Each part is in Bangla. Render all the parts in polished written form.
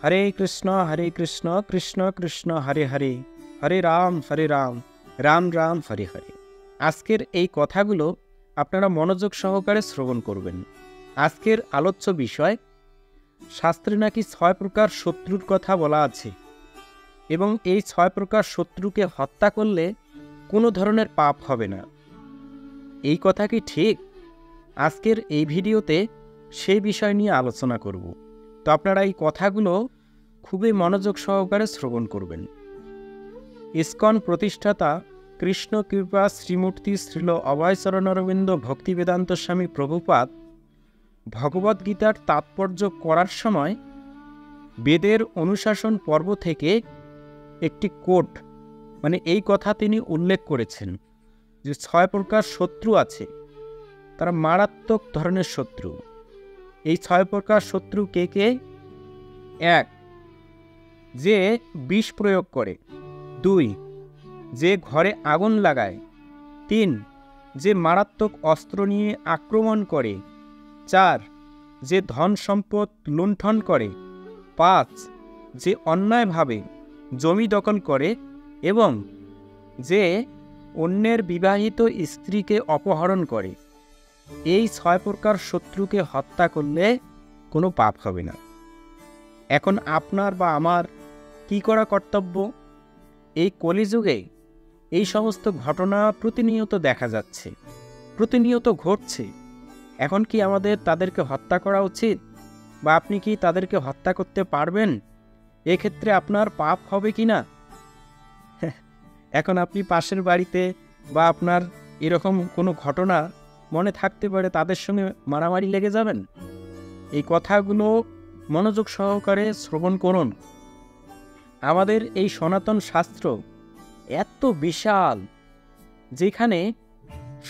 হরে কৃষ্ণ কৃষ্ণ কৃষ্ণ হরে হরে, হরে রাম রাম রাম হরে হরে। আজকের এই কথাগুলো আপনারা মনোযোগ সহকারে শ্রবণ করবেন। আজকের আলোচ্য বিষয়, শাস্ত্রে নাকি 6 প্রকার শত্রুর কথা বলা আছে এবং এই 6 প্রকার শত্রুকে হত্যা করলে কোনো ধরনের পাপ হবে না। এই কথা কি ঠিক? আজকের এই ভিডিওতে সেই বিষয় নিয়ে আলোচনা করব। তো আপনারা এই কথাগুলো খুবই মনোযোগ সহকারে শ্রবণ করবেন। ইসকন প্রতিষ্ঠাতা কৃষ্ণ কৃপা শ্রীমূর্তি শ্রীল অভয়চরণ অরবিন্দ ভক্তিবেদান্ত স্বামী প্রভুপাদ ভগবদ্গীতার তাৎপর্য করার সময় বেদের অনুশাসন পর্ব থেকে একটি কোট এই কথা তিনি উল্লেখ করেছেন যে 6 প্রকার শত্রু আছে, তারা মারাত্মক ধরনের শত্রু। এই 6 প্রকার শত্রু কে কে? 1, যে বিষ প্রয়োগ করে। 2, যে ঘরে আগুন লাগায়। 3, যে মারাত্মক অস্ত্র নিয়ে আক্রমণ করে। 4, যে ধন সম্পদ লুণ্ঠন করে। 5, যে অন্যায়ভাবে জমি দখল করে এবং যে অন্যের বিবাহিত স্ত্রীকে অপহরণ করে। এই 6 প্রকার শত্রুকে হত্যা করলে কোনো পাপ হবে না। এখন আপনার বা আমার কি করা কর্তব্য? এই কলিযুগে এই সমস্ত ঘটনা প্রতিনিয়ত দেখা যাচ্ছে, প্রতিনিয়ত ঘটছে। এখন কি আমাদের তাদেরকে হত্যা করা উচিত, বা আপনি কি তাদেরকে হত্যা করতে পারবেন? এক্ষেত্রে আপনার পাপ হবে কি না? এখন আপনি পাশের বাড়িতে বা আপনার এরকম কোনো ঘটনা মনে থাকতে পারে, তাদের সঙ্গে মারামারি লেগে যাবেন? এই কথাগুলো মনোযোগ সহকারে শ্রবণ করুন। আমাদের এই সনাতন শাস্ত্র এত বিশাল, যেখানে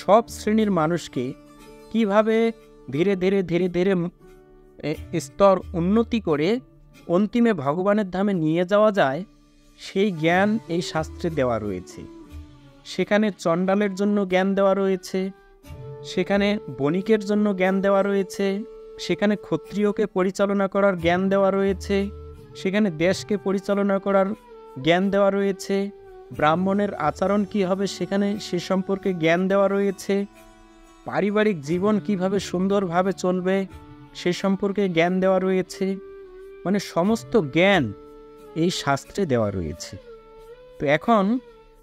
সব শ্রেণীর মানুষকে কিভাবে ধীরে ধীরে ধীরে ধীরে স্তর উন্নতি করে অন্তিমে ভগবানের ধামে নিয়ে যাওয়া যায়, সেই জ্ঞান এই শাস্ত্রে দেওয়া রয়েছে। সেখানে চণ্ডালের জন্য জ্ঞান দেওয়া রয়েছে, সেখানে বণিকের জন্য জ্ঞান দেওয়া রয়েছে, সেখানে ক্ষত্রিয়কে পরিচালনা করার জ্ঞান দেওয়া রয়েছে, সেখানে দেশকে পরিচালনা করার জ্ঞান দেওয়া রয়েছে, ব্রাহ্মণের আচরণ কী হবে সেখানে সে সম্পর্কে জ্ঞান দেওয়া রয়েছে, পারিবারিক জীবন কিভাবে সুন্দরভাবে চলবে সে সম্পর্কে জ্ঞান দেওয়া রয়েছে। সমস্ত জ্ঞান এই শাস্ত্রে দেওয়া রয়েছে। তো এখন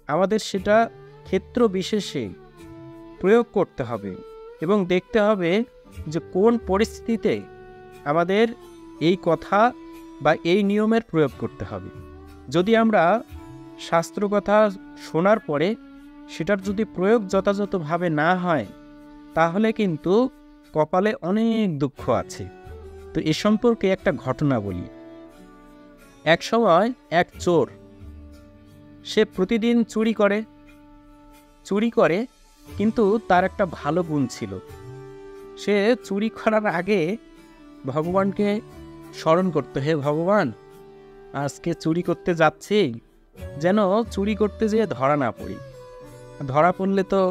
আমাদের সেটা ক্ষেত্র বিশেষে প্রয়োগ করতে হবে এবং দেখতে হবে যে কোন পরিস্থিতিতে আমাদের এই কথা বা এই নিয়মের প্রয়োগ করতে হবে। যদি আমরা শাস্ত্র কথা শোনার পরে সেটার যদি প্রয়োগ যথাযথভাবে না হয়, তাহলে কিন্তু কপালে অনেক দুঃখ আছে। তো এ সম্পর্কে একটা ঘটনা বলি। এক সময় এক চোর, সে প্রতিদিন চুরি করে, কিন্তু তার একটা ভালো গুণ ছিল। সে চুরি করার আগে ভগবানকে স্মরণ করতে, হে ভগবান, আজকে চুরি করতে যাচ্ছি, যেন চুরি করতে যেয়ে ধরা না পড়ি। ধরা পড়লে তো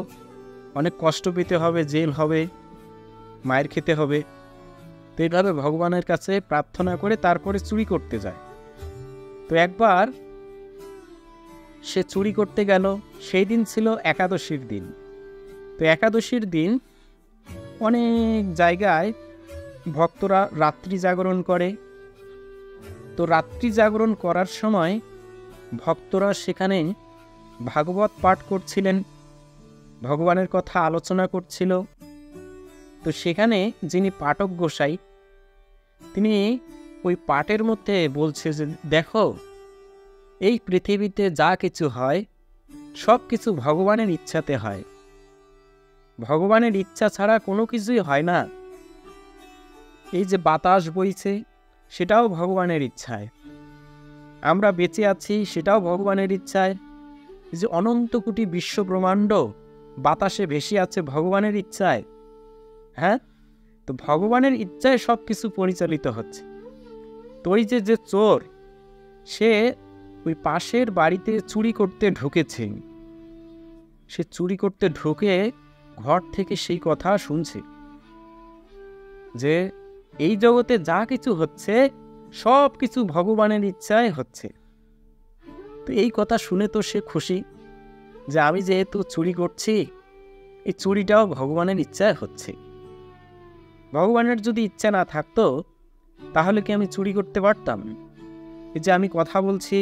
অনেক কষ্ট পেতে হবে, জেল হবে, মায়ের খেতে হবে। তো এইভাবে ভগবানের কাছে প্রার্থনা করে তারপরে চুরি করতে যায়। তো একবার সে চুরি করতে গেল, সেই দিন ছিল একাদশীর দিন। তো একাদশীর দিন অনেক জায়গায় ভক্তরা রাত্রি জাগরণ করে। তো রাত্রি জাগরণ করার সময় ভক্তরা সেখানে ভাগবত পাঠ করছিলেন, ভগবানের কথা আলোচনা করছিল। তো সেখানে যিনি পাঠক গোসাই, তিনি ওই পাঠের মধ্যে বলছে যে, দেখো, এই পৃথিবীতে যা কিছু হয় সব কিছু ভগবানের ইচ্ছাতে হয়, ভগবানের ইচ্ছা ছাড়া কোনো কিছুই হয় না। এই যে বাতাস বইছে সেটাও ভগবানের ইচ্ছায়, আমরা বেঁচে আছি সেটাও ভগবানের ইচ্ছায়, যে অনন্ত কোটি বিশ্ব ব্রহ্মাণ্ড বাতাসে ভেসে আছে ভগবানের ইচ্ছায়। তো ভগবানের ইচ্ছায় সব কিছু পরিচালিত হচ্ছে। তো ওই যে চোর, সে ওই পাশের বাড়িতে চুরি করতে ঢুকেছে। সে চুরি করতে ঢুকে ঘর থেকে সেই কথা শুনছে যে এই জগতে যা কিছু হচ্ছে সব কিছু ভগবানের ইচ্ছায় হচ্ছে। তো এই কথা শুনে তো সে খুশি যে আমি যেহেতু চুরি করছি, এই চুরিটাও ভগবানের ইচ্ছায় হচ্ছে। ভগবানের যদি ইচ্ছা না থাকতো তাহলে কি আমি চুরি করতে পারতাম? এই যে আমি কথা বলছি,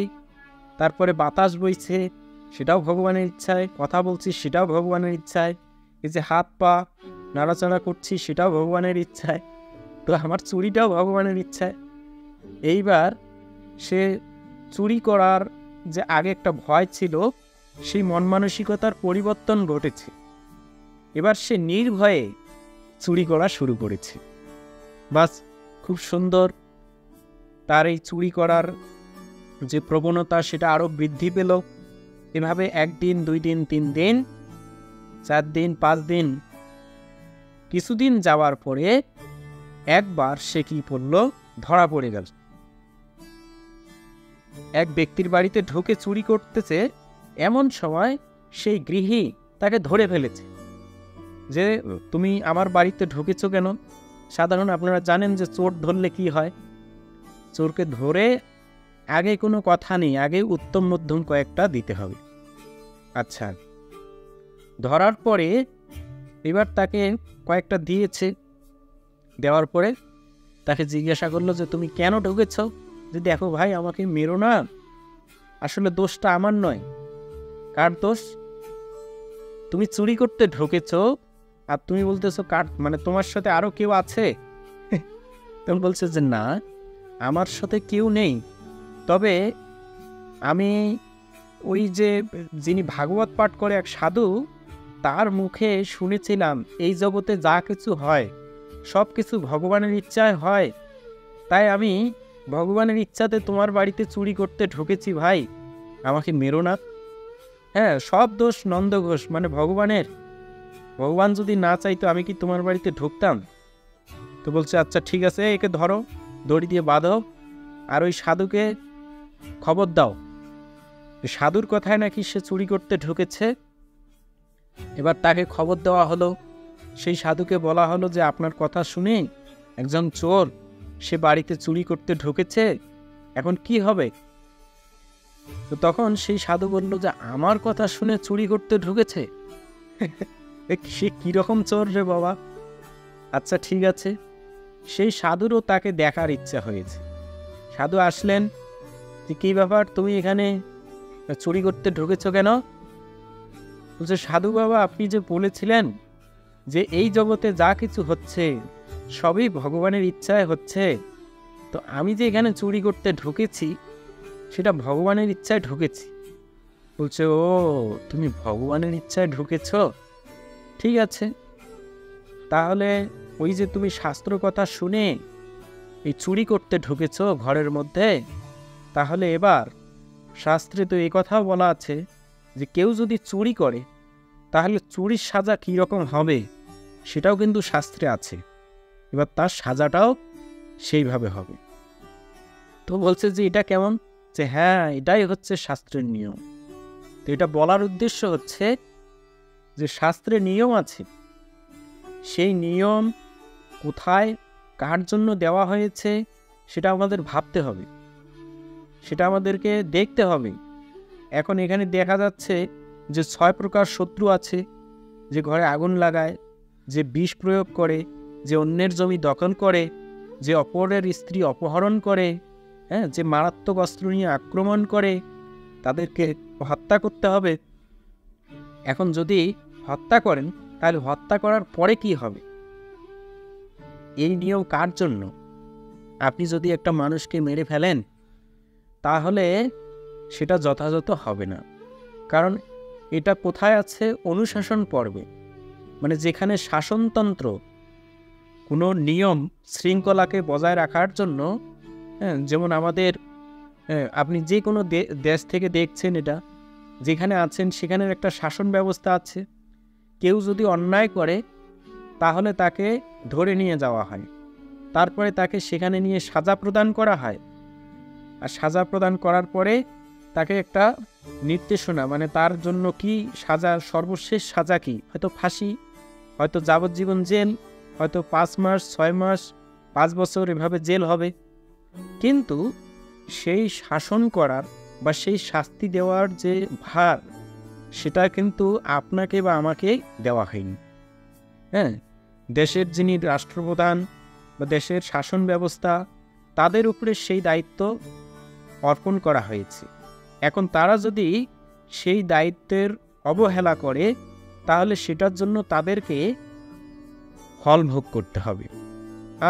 তারপরে বাতাস বইছে, সেটাও ভগবানের ইচ্ছায়, কথা বলছি সেটাও ভগবানের ইচ্ছায়, এই যে হাত পা নাড়াচাড়া করছি সেটাও ভগবানের ইচ্ছায়, তো আমার চুরিটাও ভগবানের ইচ্ছায়। এইবার সে চুরি করার যে আগে একটা ভয় ছিল, সেই মন মানসিকতার পরিবর্তন ঘটেছে। এবার সে নির্ভয়ে চুরি করা শুরু করেছে। বাস, খুব সুন্দর। তার এই চুরি করার যে প্রবণতা সেটা আরও বৃদ্ধি পেল। এভাবে 1 দিন 2 দিন 3 দিন 4 দিন 5 দিন, কিছুদিন যাওয়ার পরে একবার সে কি পড়ল, ধরা পড়ে গেল। এক ব্যক্তির বাড়িতে ঢুকে চুরি করতেছে, এমন সময় সেই গৃহী তাকে ধরে ফেলেছে যে তুমি আমার বাড়িতে ঢুকেছ কেন? সাধারণ আপনারা জানেন যে চোর ধরলে কি হয়, চোরকে ধরে আগে কোনো কথা নেই, আগে উত্তম মধ্যম কয়েকটা দিতে হবে। আচ্ছা, ধরার পরে এবার তাকে কয়েকটা দিয়েছে, দেওয়ার পরে তাকে জিজ্ঞাসা করলো যে তুমি কেন ঢুকেছ? যে দেখো ভাই, আমাকে মেরো না, আসলে দোষটা আমার নয়। কার দোষ? তুমি চুরি করতে ঢুকেছ আর তুমি বলতেছো কার, মানে তোমার সাথে আরো কেউ আছে? তখন বলছে যে না, আমার সাথে কেউ নেই, তবে আমি ওই যে যিনি ভাগবত পাঠ করে এক সাধু, তার মুখে শুনেছিলাম এই জগতে যা কিছু হয় সব কিছু ভগবানের ইচ্ছায় হয়, তাই আমি ভগবানের ইচ্ছাতে তোমার বাড়িতে চুরি করতে ঢুকেছি ভাই, আমাকে মেরো না। হ্যাঁ, সব দোষ নন্দ ঘোষ, মানে ভগবানের। ভগবান যদি না চাইতো আমি কি তোমার বাড়িতে ঢুকতাম? তো বলছে আচ্ছা ঠিক আছে, একে ধরো, দড়ি দিয়ে বাঁধো, আর ওই সাধুকে খবর দাও। সাধুর কথায় নাকি সে চুরি করতে ঢুকেছে। এবার তাকে খবর দেওয়া হলো, সেই সাধুকে বলা হলো যে আপনার কথা শুনে একজন চোর সে বাড়িতে চুরি করতে ঢুকেছে, এখন কি হবে? তো তখন সেই সাধু বলল যে আমার কথা শুনে চুরি করতে ঢুকেছে? সে কিরকম চোর রে বাবা? আচ্ছা ঠিক আছে। সেই সাধুরও তাকে দেখার ইচ্ছা হয়েছে। সাধু আসলেন, যে কী ব্যাপার, তুমি এখানে চুরি করতে ঢুকেছ কেন? বলছে সাধু বাবা, আপনি যে বলেছিলেন যে এই জগতে যা কিছু হচ্ছে সবই ভগবানের ইচ্ছায় হচ্ছে, তো আমি যে এখানে চুরি করতে ঢুকেছি সেটা ভগবানের ইচ্ছায় ঢুকেছি। বলছে ও, তুমি ভগবানের ইচ্ছায় ঢুকেছ, ঠিক আছে। তাহলে ওই যে তুমি শাস্ত্র কথা শুনে এই চুরি করতে ঢুকেছ ঘরের মধ্যে, তাহলে এবার শাস্ত্রে তো এই কথাও বলা আছে যে কেউ যদি চুরি করে তাহলে চুরির সাজা কীরকম হবে সেটাও কিন্তু শাস্ত্রে আছে। এবার তার সাজাটাও সেইভাবে হবে। তো বলছে যে এটা কেমন? যে হ্যাঁ, এটাই হচ্ছে শাস্ত্রের নিয়ম। তো এটা বলার উদ্দেশ্য হচ্ছে যে শাস্ত্রে নিয়ম আছে, সেই নিয়ম কোথায় কার জন্য দেওয়া হয়েছে সেটা আমাদের ভাবতে হবে, সেটা আমাদেরকে দেখতে হবে। এখন এখানে দেখা যাচ্ছে যে 6 প্রকার শত্রু আছে, যে ঘরে আগুন লাগায়, যে বিষ প্রয়োগ করে, যে অন্যের জমি দখল করে, যে অপরের স্ত্রী অপহরণ করে, হ্যাঁ, যে মারাত্মক অস্ত্র নিয়ে আক্রমণ করে, তাদেরকে হত্যা করতে হবে। এখন যদি হত্যা করেন তাহলে হত্যা করার পরে কি হবে? এই নিয়ম কার জন্য? আপনি যদি একটা মানুষকে মেরে ফেলেন তাহলে সেটা যথাযথ হবে না, কারণ এটা কোথায় আছে? অনুশাসন পর্বে, মানে যেখানে শাসনতন্ত্র, কোনো নিয়ম শৃঙ্খলাকে বজায় রাখার জন্য, হ্যাঁ, যেমন আমাদের, আপনি যে কোনো দেশ থেকে দেখছেন, এটা যেখানে আছেন সেখানের একটা শাসন ব্যবস্থা আছে। কেউ যদি অন্যায় করে তাহলে তাকে ধরে নিয়ে যাওয়া হয়, তারপরে তাকে সেখানে নিয়ে সাজা প্রদান করা হয়, আর সাজা প্রদান করার পরে তাকে একটা নির্দেশনা, মানে তার জন্য কি সাজা, সর্বশেষ সাজা কি, হয়তো ফাঁসি, হয়তো যাবজ্জীবন জেল, হয়তো 5 মাস 6 মাস 5 বছর এভাবে জেল হবে। কিন্তু সেই শাসন করার বা সেই শাস্তি দেওয়ার যে ভার, সেটা কিন্তু আপনাকে বা আমাকে দেওয়া হয়নি। হ্যাঁ, দেশের যিনি রাষ্ট্রপ্রধান বা দেশের শাসন ব্যবস্থা, তাদের উপরে সেই দায়িত্ব অর্পণ করা হয়েছে। এখন তারা যদি সেই দায়িত্বের অবহেলা করে, তাহলে সেটার জন্য তাদেরকে ফল ভোগ করতে হবে।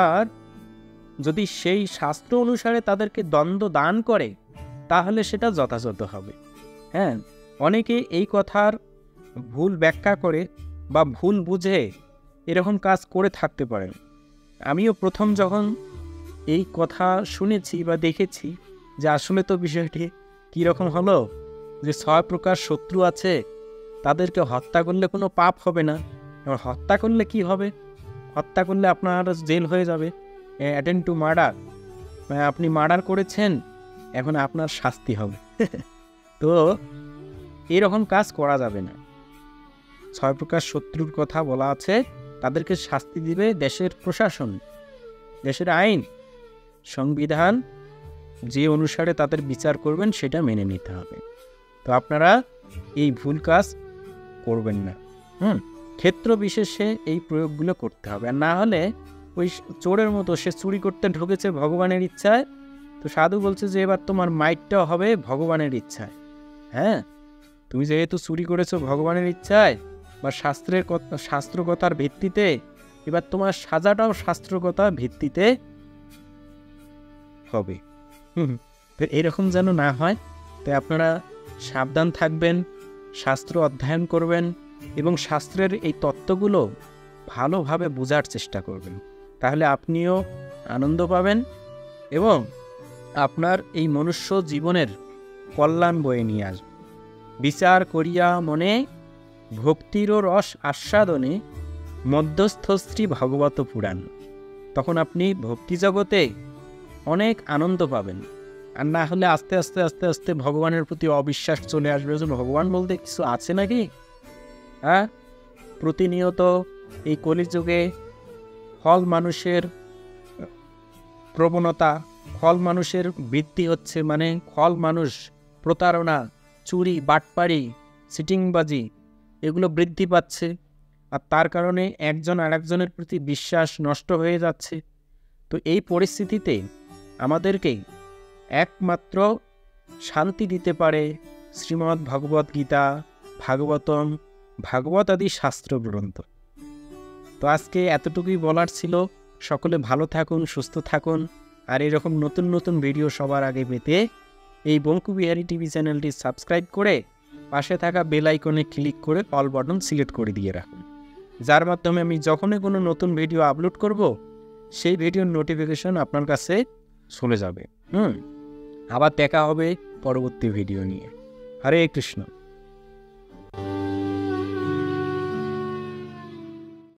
আর যদি সেই শাস্ত্র অনুসারে তাদেরকে দণ্ড দান করে, তাহলে সেটা যথাযথ হবে। হ্যাঁ, অনেকে এই কথার ভুল ব্যাখ্যা করে বা ভুল বুঝে এরকম কাজ করে থাকতে পারেন। আমিও প্রথম যখন এই কথা শুনেছি বা দেখেছি যে আসলে তো বিষয়টি কীরকম হলো, যে 6 প্রকার শত্রু আছে, তাদেরকে হত্যা করলে কোনো পাপ হবে না। এবার হত্যা করলে কি হবে? হত্যা করলে আপনার জেল হয়ে যাবে, অ্যাটেম্প টু মার্ডার, আপনি মার্ডার করেছেন, এখন আপনার শাস্তি হবে। তো এরকম কাজ করা যাবে না। 6 প্রকার শত্রুর কথা বলা আছে, তাদেরকে শাস্তি দিবে দেশের প্রশাসন, দেশের আইন, সংবিধান যে অনুসারে তাদের বিচার করবেন সেটা মেনে নিতে হবে। তো আপনারা এই ভুল কাজ করবেন না। ক্ষেত্র বিশেষে এই প্রয়োগগুলো করতে হবে। আর না হলে ওই চোরের মতো সে চুরি করতে ঢুকেছে ভগবানের ইচ্ছায়, তো সাধু বলছে যে এবার তোমার মাইটটাও হবে ভগবানের ইচ্ছায়। হ্যাঁ, তুমি যেহেতু চুরি করেছো ভগবানের ইচ্ছায় বা শাস্ত্রকতার ভিত্তিতে, এবার তোমার সাজাটাও শাস্ত্রকতার ভিত্তিতে হবে। তো এরকম যেন না হয়, তাই আপনারা সাবধান থাকবেন, শাস্ত্র অধ্যয়ন করবেন এবং শাস্ত্রের এই তত্ত্বগুলো ভালোভাবে বোঝার চেষ্টা করবেন। তাহলে আপনিও আনন্দ পাবেন এবং আপনার এই মনুষ্য জীবনের কল্যাণ বয়ে নিয়ে আসবে। বিচার করিয়া মনে ভক্তিরও রস আস্বাদনে মধ্যস্থশ্রী ভাগবত পুরাণ। তখন আপনি ভক্তি জগতে অনেক আনন্দ পাবেন। আর না হলে আস্তে আস্তে আস্তে আস্তে ভগবানের প্রতি অবিশ্বাস চলে আসবে, যে ভগবান বলতে কিছু আছে নাকি। হ্যাঁ, প্রতিনিয়ত এই কলিযুগে ফল মানুষের প্রবণতা, ফল মানুষের বৃদ্ধি হচ্ছে, মানে ফল মানুষ প্রতারণা, চুরি, বাটপাড়ি, সিটিংবাজি এগুলো বৃদ্ধি পাচ্ছে। আর তার কারণে একজন আরেকজনের প্রতি বিশ্বাস নষ্ট হয়ে যাচ্ছে। তো এই পরিস্থিতিতে আমাদেরকে একমাত্র শান্তি দিতে পারে শ্রীমদ্ ভগবত গীতা, ভাগবতম, ভাগবত আদি শাস্ত্র গ্রন্থ। তো আজকে এতটুকুই বলার ছিল। সকলে ভালো থাকুন, সুস্থ থাকুন। আর এরকম নতুন নতুন ভিডিও সবার আগে পেতে এই বঙ্কু বিহারী টিভি চ্যানেলটি সাবস্ক্রাইব করে পাশে থাকা বেল আইকনে ক্লিক করে অল বাটন সিলেক্ট করে দিয়ে রাখুন, যার মাধ্যমে আমি যখনই কোনো নতুন ভিডিও আপলোড করব, সেই ভিডিওর নোটিফিকেশন আপনার কাছে চলে যাবে। আবার দেখা হবে পরবর্তী ভিডিও নিয়ে। হরে কৃষ্ণ।